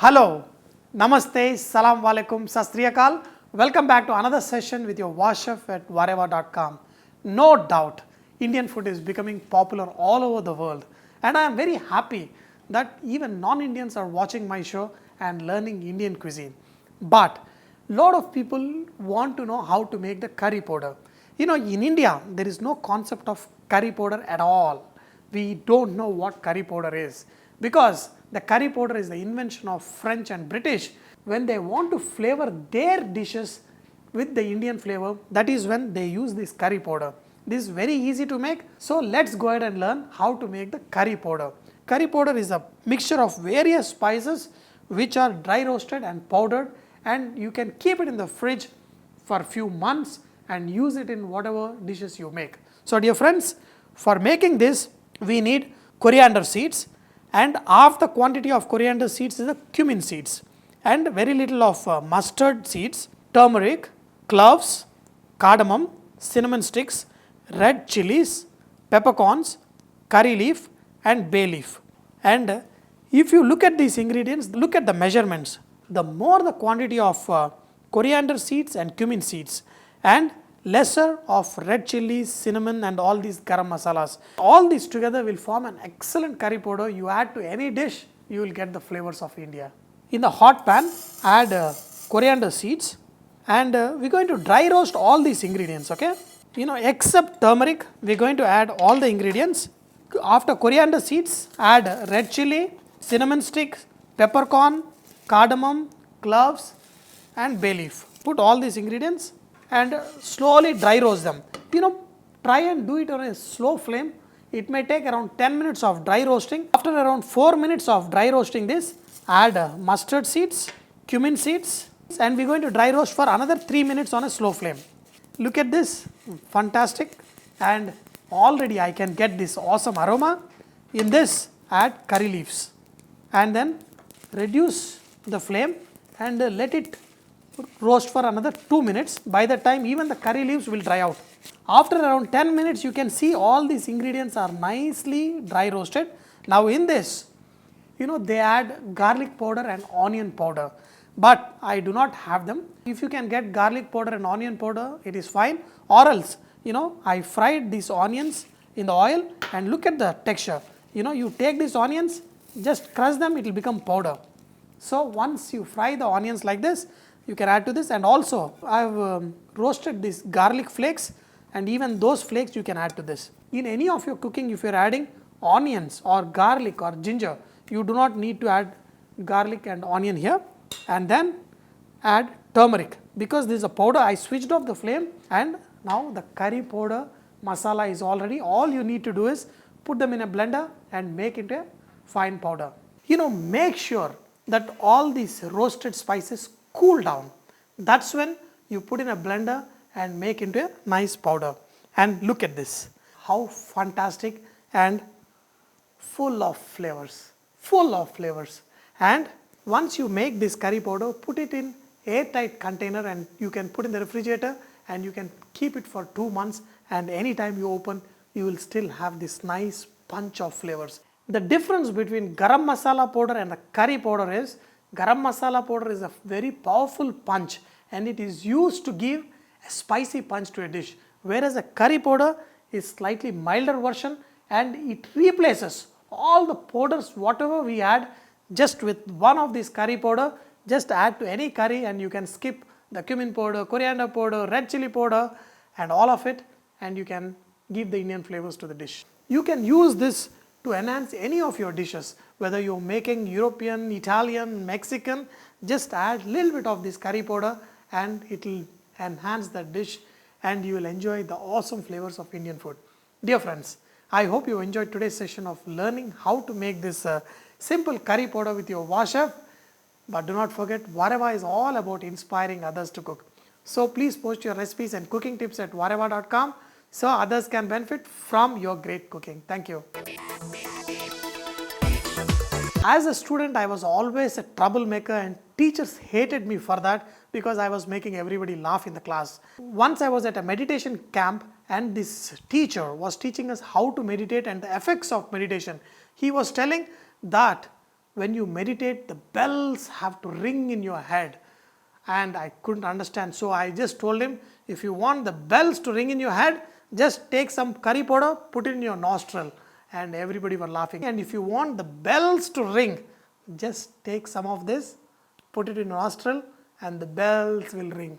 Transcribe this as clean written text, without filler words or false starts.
Hello, Namaste, Salam Walaikum, Sat Sri Akal. Welcome back to another session with your War Chef at Vareva.com. No doubt, Indian food is becoming popular all over the world, and I am very happy that even non-Indians are watching my show and learning Indian cuisine. But lot of people want to know how to make the curry powder. You know, in India, there is no concept of curry powder at all. We don't know what curry powder is, because the curry powder is the invention of French and British. When they want to flavor their dishes with the Indian flavor, that is when they use this curry powder. This is very easy to make, so let's go ahead and learn how to make the curry powder. Curry powder is a mixture of various spices which are dry roasted and powdered, and you can keep it in the fridge for a few months and use it in whatever dishes you make. So dear friends, for making this we need coriander seeds, and half the quantity of coriander seeds is the cumin seeds, and very little of mustard seeds, turmeric, cloves, cardamom, cinnamon sticks, red chilies, peppercorns, curry leaf and bay leaf. And if you look at these ingredients, look at the measurements. The more the quantity of coriander seeds and cumin seeds, and lesser of red chilies, cinnamon and all these garam masalas. All these together will form an excellent curry powder. You add to any dish, you will get the flavors of India. In the hot pan, add coriander seeds, and we're going to dry roast all these ingredients, okay? You know, except turmeric, we're going to add all the ingredients. After coriander seeds, add red chili, cinnamon sticks, peppercorn, cardamom, cloves and bay leaf. Put all these ingredients and slowly dry roast them. You know, try and do it on a slow flame. It may take around 10 minutes of dry roasting. After around 4 minutes of dry roasting this, add mustard seeds, cumin seeds, and we're going to dry roast for another 3 minutes on a slow flame. Look at this, fantastic, and already I can get this awesome aroma. In this, add curry leaves and then reduce the flame and let it roast for another 2 minutes. By the time even the curry leaves will dry out. After around 10 minutes, you can see all these ingredients are nicely dry roasted. Now in this, you know, they add garlic powder and onion powder, but I do not have them. If you can get garlic powder and onion powder, it is fine, or else, you know, I fried these onions in the oil, and look at the texture. You know, you take these onions, just crush them, it will become powder. So once you fry the onions like this, you can add to this, and also I have roasted these garlic flakes, and even those flakes you can add to this. In any of your cooking, if you are adding onions or garlic or ginger, you do not need to add garlic and onion here. And then add turmeric, because this is a powder. I switched off the flame, and now the curry powder masala is already. All you need to do is put them in a blender and make it a fine powder. You know, make sure that all these roasted spices cool down. That's when you put in a blender and make into a nice powder. And look at this, how fantastic and full of flavors, And once you make this curry powder, put it in airtight container, and you can put in the refrigerator, and you can keep it for 2 months, and anytime you open, you will still have this nice punch of flavors. The difference between garam masala powder and the curry powder is, garam masala powder is a very powerful punch, and it is used to give a spicy punch to a dish, whereas a curry powder is slightly milder version, and it replaces all the powders whatever we add. Just with one of these curry powder, just add to any curry, and you can skip the cumin powder, coriander powder, red chili powder and all of it, and you can give the Indian flavors to the dish. You can use this to enhance any of your dishes, whether you're making European, Italian, Mexican, just add little bit of this curry powder and it will enhance the dish, and you will enjoy the awesome flavors of Indian food. Dear friends, I hope you enjoyed today's session of learning how to make this simple curry powder with your War Chef. But do not forget, Vareva is all about inspiring others to cook. So please post your recipes and cooking tips at vareva.com so others can benefit from your great cooking. Thank you. As a student, I was always a troublemaker, and teachers hated me for that because I was making everybody laugh in the class. Once I was at a meditation camp and this teacher was teaching us how to meditate and the effects of meditation. He was telling that when you meditate, the bells have to ring in your head, and I couldn't understand. So I just told him, if you want the bells to ring in your head, just take some curry powder, put it in your nostril, and everybody were laughing. And if you want the bells to ring, just take some of this, put it in your nostril, and the bells will ring.